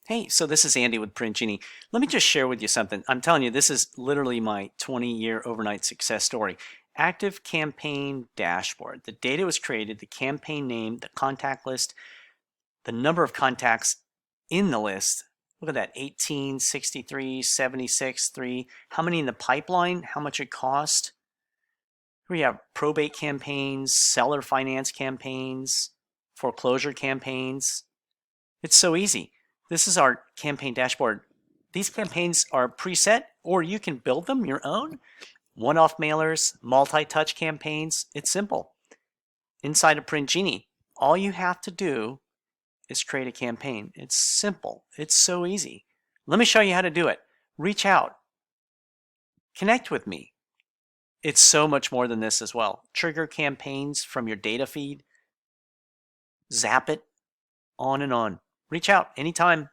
Hey, so this is Andy with PRINTgenie. Let me just share with you something. I'm telling you, this is literally my 20-year overnight success story. Active campaign dashboard. The data was created, the campaign name, the contact list, the number of contacts in the list. Look at that, 18, 63, 76, 3. How many in the pipeline? How much it cost? Here we have probate campaigns, seller finance campaigns, foreclosure campaigns. It's so easy. This is our campaign dashboard. These campaigns are preset, or you can build them your own. One-off mailers, multi-touch campaigns. It's simple. Inside of PRINTgenie, all you have to do is create a campaign. It's simple. It's so easy. Let me show you how to do it. Reach out. Connect with me. It's so much more than this as well. Trigger campaigns from your data feed. Zap it. On and on. Reach out anytime.